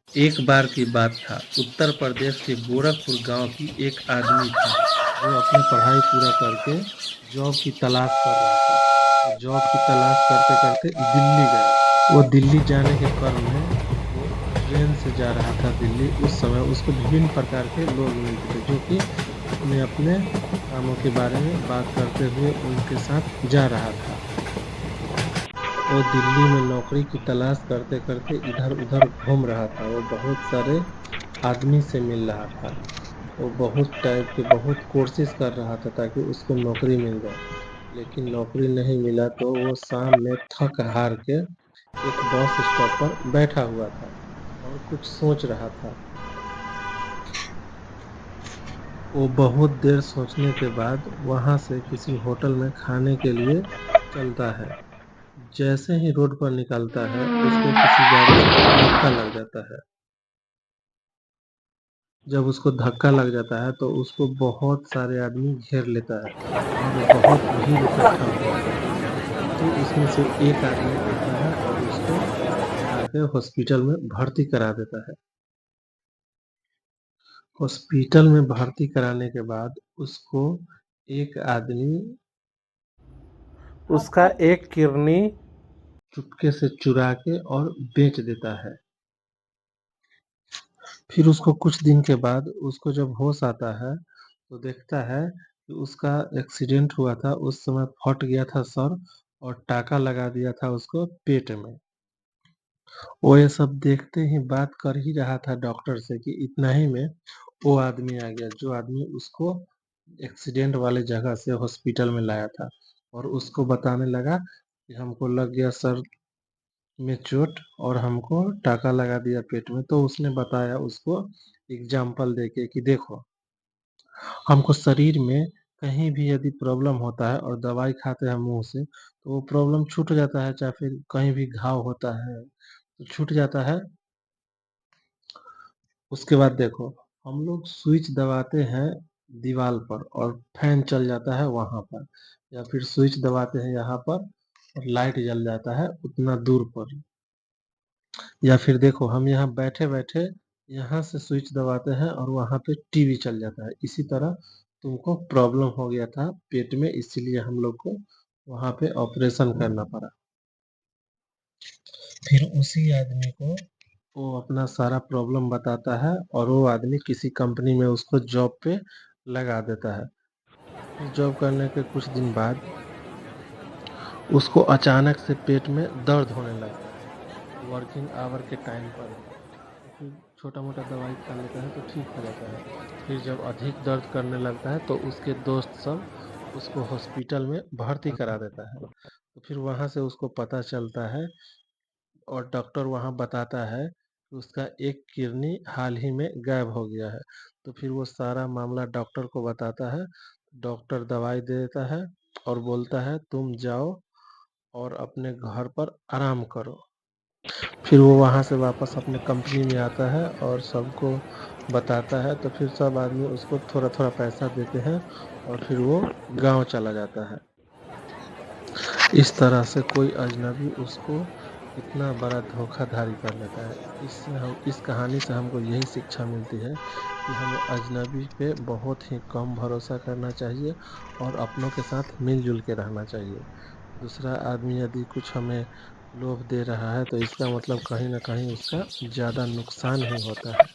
एक बार की बात था, उत्तर प्रदेश के गोरखपुर गांव की एक आदमी था जो अपनी पढ़ाई पूरा करके जॉब की तलाश कर रहा था। वो जॉब की तलाश करते करते दिल्ली गया। वो दिल्ली जाने के क्रम में वो ट्रेन से जा रहा था दिल्ली। उस समय उसको विभिन्न प्रकार के लोग मिलते थे जो कि अपने अपने कामों के बारे में बात करते हुए उनके साथ जा रहा था। वो दिल्ली में नौकरी की तलाश करते करते इधर उधर घूम रहा था। वो बहुत सारे आदमी से मिल रहा था। वो बहुत टाइप के बहुत कोशिश कर रहा था ताकि उसको नौकरी मिल जाए, लेकिन नौकरी नहीं मिला। तो वो शाम में थक हार के एक बस स्टॉप पर बैठा हुआ था और कुछ सोच रहा था। वो बहुत देर सोचने के बाद वहां से किसी होटल में खाने के लिए चलता है। जैसे ही रोड पर निकलता है उसको किसी गाड़ी से धक्का लग जाता है। जब उसको धक्का लग जाता है तो उसको बहुत सारे आदमी घेर लेता है और बहुत भीड़ इकट्ठा हो जाता है। तो उसमें से एक आदमी आता है और उसको उठा के हॉस्पिटल में भर्ती करा देता है। हॉस्पिटल में भर्ती कराने के बाद उसको एक आदमी उसका एक किडनी चुपके से चुरा के और बेच देता है। फिर उसको कुछ दिन के बाद उसको जब होश आता है तो देखता है कि उसका एक्सीडेंट हुआ था। उस समय फट गया था सर और टाका लगा दिया था उसको पेट में। वो ये सब देखते ही बात कर ही रहा था डॉक्टर से कि इतना ही में वो आदमी आ गया जो आदमी उसको एक्सीडेंट वाले जगह से हॉस्पिटल में लाया था और उसको बताने लगा कि हमको लग गया सर में चोट और हमको टाका लगा दिया पेट में। तो उसने बताया उसको एग्जाम्पल देके कि देखो, हमको शरीर में कहीं भी यदि प्रॉब्लम होता है और दवाई खाते हैं मुंह से तो वो प्रॉब्लम छूट जाता है, चाहे फिर कहीं भी घाव होता है तो छूट जाता है। उसके बाद देखो, हम लोग स्विच दबाते हैं दीवार पर और फैन चल जाता है वहां पर, या फिर स्विच दबाते हैं यहाँ पर और लाइट जल जाता है उतना दूर पर। या फिर देखो, हम यहाँ बैठे बैठे यहाँ से स्विच दबाते हैं और वहां पे टीवी चल जाता है। इसी तरह तुमको प्रॉब्लम हो गया था पेट में, इसीलिए हम लोग को वहां पे ऑपरेशन करना पड़ा। फिर उसी आदमी को वो अपना सारा प्रॉब्लम बताता है और वो आदमी किसी कंपनी में उसको जॉब पे लगा देता है। फिर जॉब करने के कुछ दिन बाद उसको अचानक से पेट में दर्द होने लगता है, वर्किंग आवर के टाइम पर ही। तो फिर छोटा मोटा दवाई खा लेता है तो ठीक हो जाता है। फिर जब अधिक दर्द करने लगता है तो उसके दोस्त सब उसको हॉस्पिटल में भर्ती करा देता है। तो फिर वहां से उसको पता चलता है और डॉक्टर वहां बताता है कि उसका एक किडनी हाल ही में गायब हो गया है। तो फिर वो सारा मामला डॉक्टर को बताता है। डॉक्टर दवाई दे देता है और बोलता है तुम जाओ और अपने घर पर आराम करो। फिर वो वहां से वापस अपने कंपनी में आता है और सबको बताता है। तो फिर सब आदमी उसको थोड़ा थोड़ा पैसा देते हैं और फिर वो गांव चला जाता है। इस तरह से कोई अजनबी उसको इतना बड़ा धोखाधड़ी कर लेता है। इससे हम इस कहानी से हमको यही शिक्षा मिलती है कि हमें अजनबी पे बहुत ही कम भरोसा करना चाहिए और अपनों के साथ मिलजुल के रहना चाहिए। दूसरा आदमी यदि कुछ हमें लोभ दे रहा है तो इसका मतलब कहीं ना कहीं उसका ज़्यादा नुकसान ही होता है।